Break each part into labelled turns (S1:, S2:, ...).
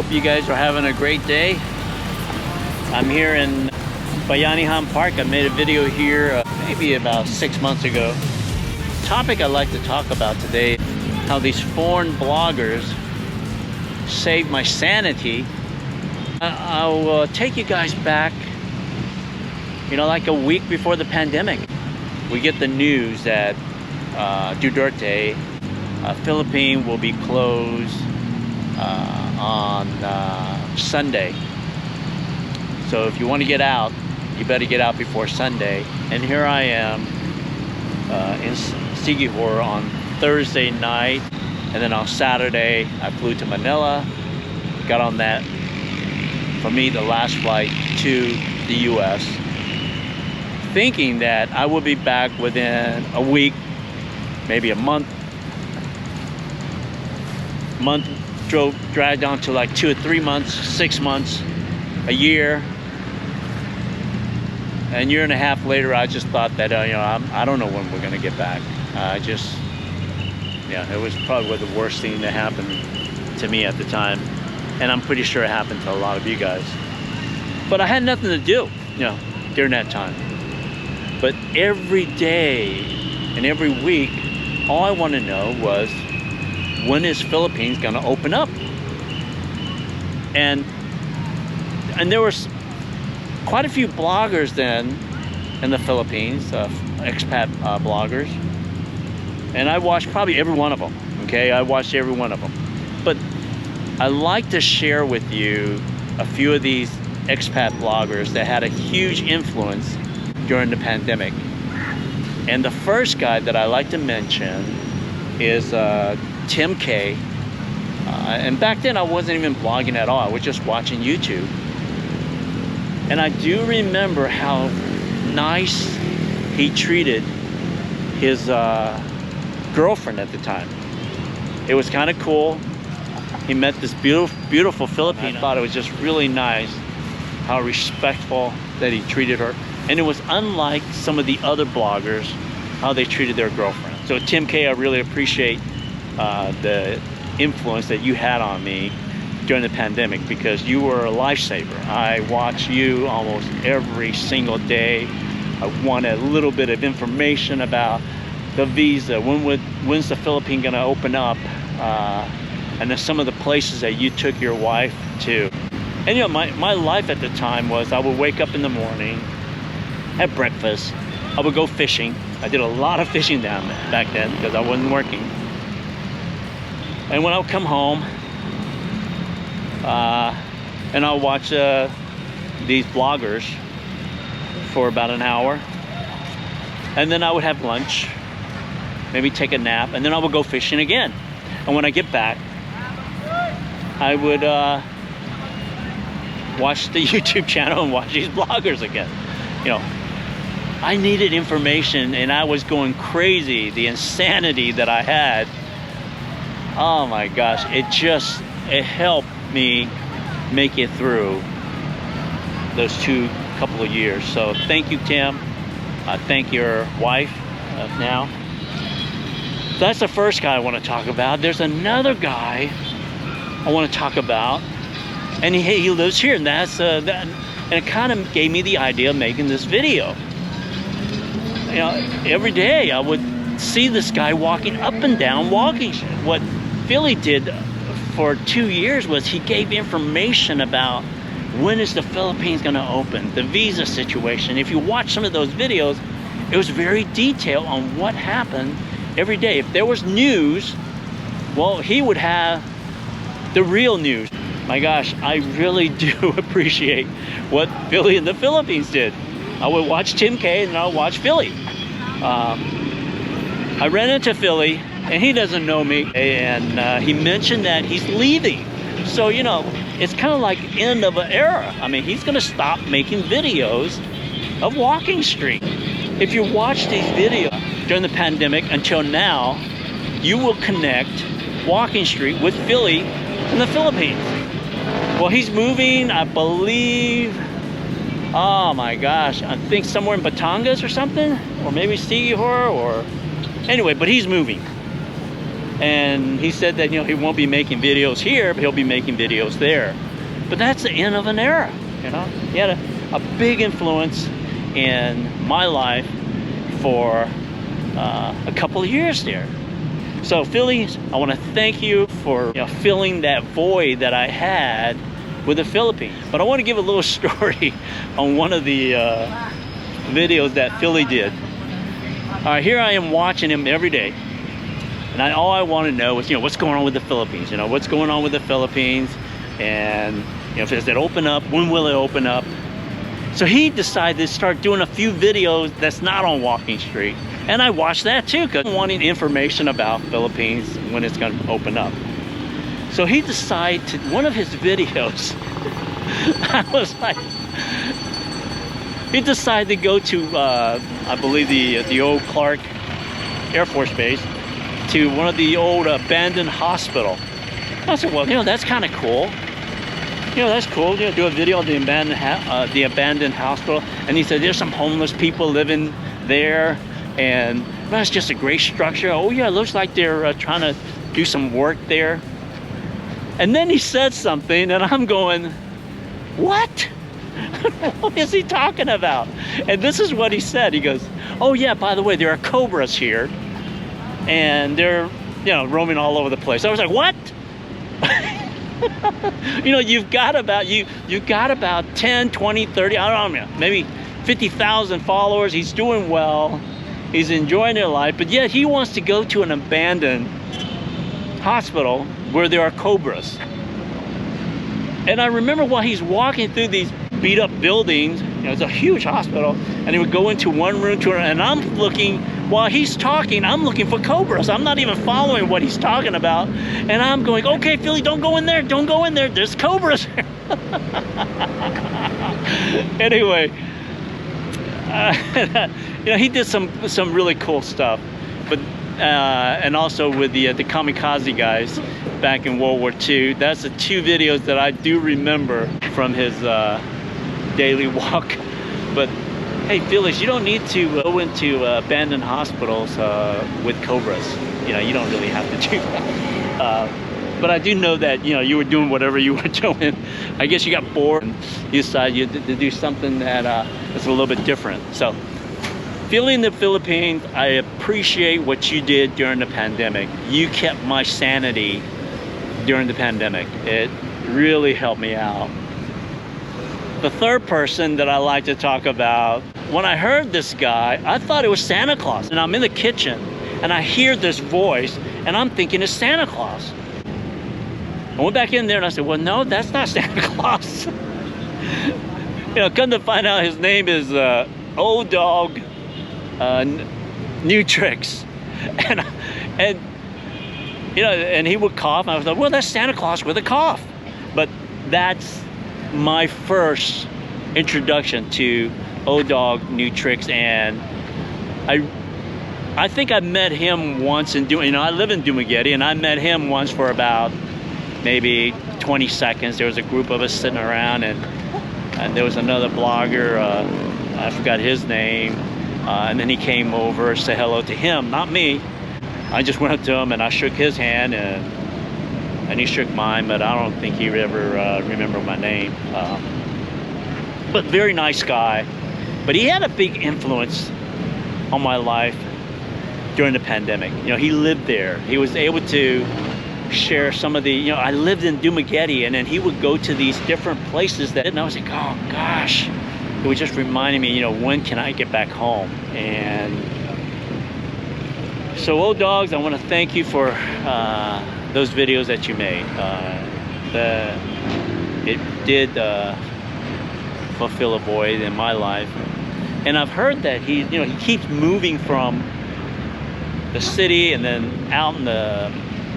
S1: hope you guys are having a great day. I'm here in Bayanihan Park. I made a video here maybe about 6 months ago. The topic I'd like to talk about today, how these foreign bloggers saved my sanity. I'll take you guys back, like a week before the pandemic. We get the news that Duterte, Philippine will be closed on Sunday. So if you want to get out, you better get out before Sunday. And here I am in Sigihor on Thursday night, and then on Saturday I flew to Manila, got on that, for me, the last flight to the US, thinking that I would be back within a week, maybe a month dragged on to like 2 or 3 months, 6 months, a year. And a year and a half later, I just thought that I don't know when we're gonna get back. It was probably the worst thing that happened to me at the time, and I'm pretty sure it happened to a lot of you guys. But I had nothing to do, during that time. But every day and every week, all I want to know was, when is Philippines gonna open up? And there was quite a few bloggers then in the Philippines, expat bloggers, and I watched probably every one of them. Okay, I watched every one of them. But I like to share with you a few of these expat bloggers that had a huge influence during the pandemic. And the first guy that I like to mention is Tim K. And back then I wasn't even blogging at all. I was just watching YouTube. And I do remember how nice he treated his girlfriend at the time. It was kind of cool. He met this beautiful Filipina. I thought it was just really nice how respectful that he treated her. And it was unlike some of the other bloggers, how they treated their girlfriend. So Tim K, I really appreciate the influence that you had on me during the pandemic, because you were a lifesaver. I watch you almost every single day. I wanted a little bit of information about the visa. When's the Philippines gonna open up? And then some of the places that you took your wife to. And my life at the time was, I would wake up in the morning, have breakfast, I would go fishing. I did a lot of fishing back then because I wasn't working. And when I would come home, and I'll watch these bloggers for about an hour, and then I would have lunch, maybe take a nap, and then I would go fishing again. And when I get back, I would watch the YouTube channel and watch these bloggers again. I needed information, and I was going crazy. The insanity that I had, oh my gosh, it helped me make it through those couple of years. So thank you, Tim. Thank your wife now. So that's the first guy I want to talk about. There's another guy I want to talk about, and he lives here, and and it kind of gave me the idea of making this video. Every day I would see this guy walking up and down walking. What Philly did for 2 years was he gave information about when is the Philippines going to open, the visa situation. If you watch some of those videos, it was very detailed on what happened every day. If there was news, well, he would have the real news. My gosh, I really do appreciate what Philly and the Philippines did. I would watch Tim K, and I'll watch Philly. I ran into Philly, and he doesn't know me, and he mentioned that he's leaving. So, it's kind of like end of an era. I mean, he's gonna stop making videos of Walking Street. If you watch these videos during the pandemic until now, you will connect Walking Street with Philly and the Philippines. Well, he's moving, I believe, oh my gosh, I think somewhere in Batangas or something, or maybe Sigihor, or anyway, but he's moving. And he said that, he won't be making videos here, but he'll be making videos there. But that's the end of an era, He had a big influence in my life for a couple of years there. So Phillies, I want to thank you for filling that void that I had with the Philippines. But I want to give a little story on one of the videos that Philly did. All right, here I am watching him every day, and all I want to know is what's going on with the Philippines. What's going on with the Philippines, and does it open up? When will it open up? So he decided to start doing a few videos that's not on Walking Street. And I watched that too, because I'm wanting information about Philippines when it's going to open up. So he decided to, one of his videos, I was like, he decided to go to, I believe the old Clark Air Force Base, to one of the old abandoned hospital. I said, well, that's kind of cool. That's cool. Do a video of the abandoned hospital. And he said, there's some homeless people living there, and that's just a great structure. Oh yeah, it looks like they're trying to do some work there. And then he said something, and I'm going, what? What is he talking about? And this is what he said. He goes, oh yeah, by the way, there are cobras here, and they're roaming all over the place. I was like, what? You've got about 10, 20, 30, I don't know, maybe 50,000 followers. He's doing well. He's enjoying their life, but yet he wants to go to an abandoned hospital where there are cobras. And I remember while he's walking through these beat up buildings, it's a huge hospital, and he would go into one room to another, and I'm looking, while he's talking, I'm looking for cobras. I'm not even following what he's talking about. And I'm going, okay, Philly, don't go in there. Don't go in there. There's cobras. Anyway, he did some really cool stuff. But and also with the kamikaze guys back in World War II. That's the two videos that I do remember from his daily walk. But hey, Phyllis, you don't need to go into abandoned hospitals with cobras. You don't really have to do that. But I do know that, you were doing whatever you were doing. I guess you got bored and you decided to do something that is a little bit different. So, feeling the Philippines, I appreciate what you did during the pandemic. You kept my sanity during the pandemic. It really helped me out. The third person that I like to talk about, when I heard this guy, I thought it was Santa Claus. And I'm in the kitchen and I hear this voice and I'm thinking it's Santa Claus. I went back in there and I said, well, no, that's not Santa Claus. Come to find out his name is Old Dog New Tricks. And he would cough. And I was like, well, that's Santa Claus with a cough. But that's my first introduction to Old Dog New Tricks, and I think I met him once in I live in Dumaguete, and I met him once for about maybe 20 seconds. There was a group of us sitting around, and there was another blogger, I forgot his name, and then he came over to say hello to him, not me. I just went up to him and I shook his hand, and he shook mine, but I don't think he ever remembered my name. But very nice guy. But he had a big influence on my life during the pandemic. He lived there. He was able to share some of the, I lived in Dumaguete, and then he would go to these different places and I was like, oh gosh. It was just reminding me, when can I get back home? And so, Old Dogs, I want to thank you for those videos that you made. It did fulfill a void in my life. And I've heard that he keeps moving from the city and then out in the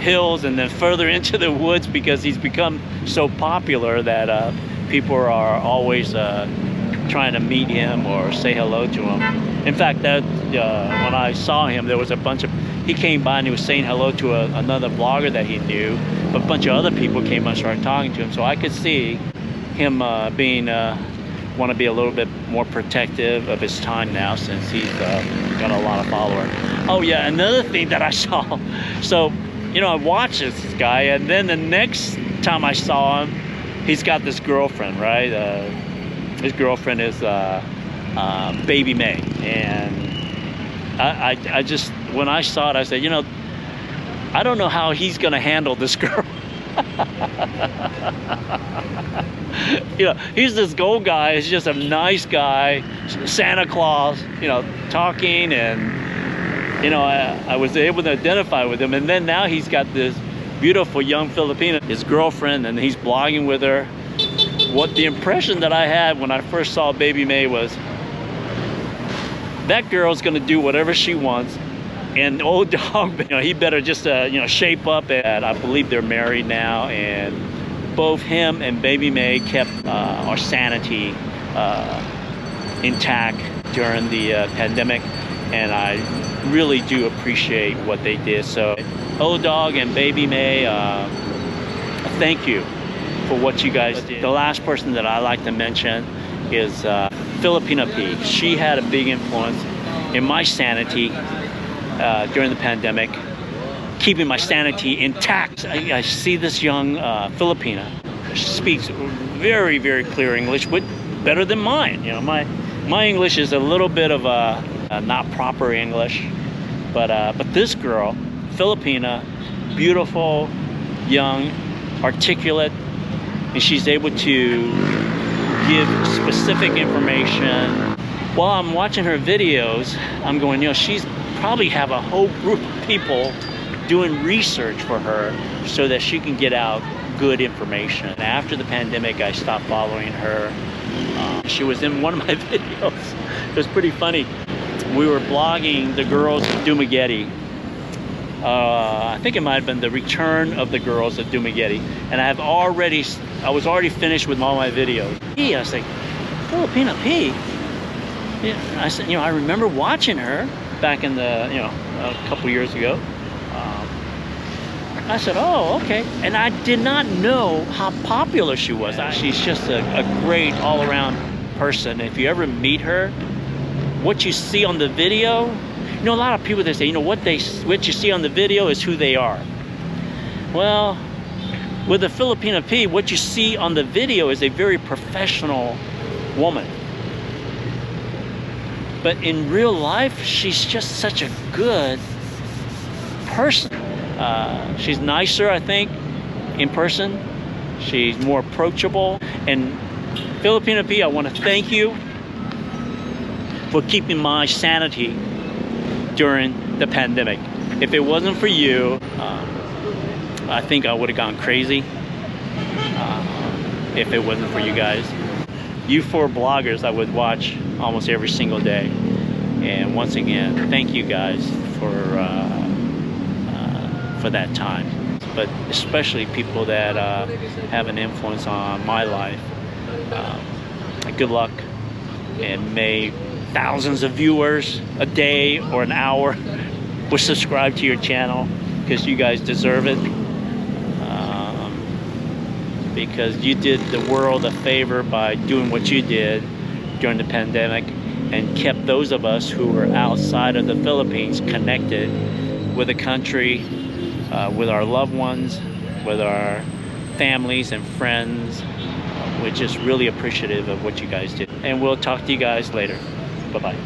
S1: hills and then further into the woods because he's become so popular that people are always trying to meet him or say hello to him. In fact, that when I saw him, there was a bunch of, he came by and he was saying hello to another blogger that he knew, but a bunch of other people came and started talking to him. So I could see him being want to be a little bit more protective of his time now, since he's got a lot of followers. Oh yeah, another thing that I saw. So you know, I watched this guy, and then the next time I saw him, he's got this girlfriend, right? His girlfriend is Baby May, and I just, when I saw it, I said, you know, I don't know how he's gonna handle this girl. You know, he's this gold guy. He's just a nice guy, Santa Claus, you know, talking, and you know, I was able to identify with him. And then now he's got this beautiful young Filipina, his girlfriend, and he's blogging with her. What the impression that I had when I first saw Baby May was, that girl's gonna do whatever she wants, and old dog, you know, he better just you know, shape up. And I believe they're married now, and both him and Baby May kept our sanity intact during the pandemic, and I really do appreciate what they did. So old dog and Baby May, thank you for what you guys did. The last person that I like to mention is Filipina P. She had a big influence in my sanity during the pandemic, keeping my sanity intact. I see this young Filipina. She speaks very, very clear English, but better than mine. You know, my English is a little bit of a not proper English, but this girl, Filipina, beautiful, young, articulate, and she's able to give specific information. While I'm watching her videos, I'm going, you know, she's probably have a whole group of people doing research for her so that she can get out good information. After the pandemic, I stopped following her. She was in one of my videos. It was pretty funny. We were blogging the girls of Dumaguete. I think it might have been the return of the girls of Dumaguete, and I was already finished with all my videos. I was like, Filipina P. Yeah, I said, you know, I remember watching her back in the, you know, a couple years ago. I said, oh, okay. And I did not know how popular she was. She's just a great all-around person. If you ever meet her, what you see on the video, you know, a lot of people, they say, you know, what you see on the video is who they are. Well, with the Filipina P, what you see on the video is a very professional woman. But in real life, she's just such a good person. She's nicer, I think, in person. She's more approachable. And Filipina P, I want to thank you for keeping my sanity during the pandemic. If it wasn't for you, I think I would have gone crazy if it wasn't for you guys. You four bloggers I would watch almost every single day. And once again, thank you guys for that time. But especially people that have an influence on my life. Good luck, and may thousands of viewers a day or an hour will subscribe to your channel, because you guys deserve it. Because you did the world a favor by doing what you did during the pandemic, and kept those of us who were outside of the Philippines connected with the country, with our loved ones, with our families and friends. We're just really appreciative of what you guys did. And we'll talk to you guys later. Bye-bye.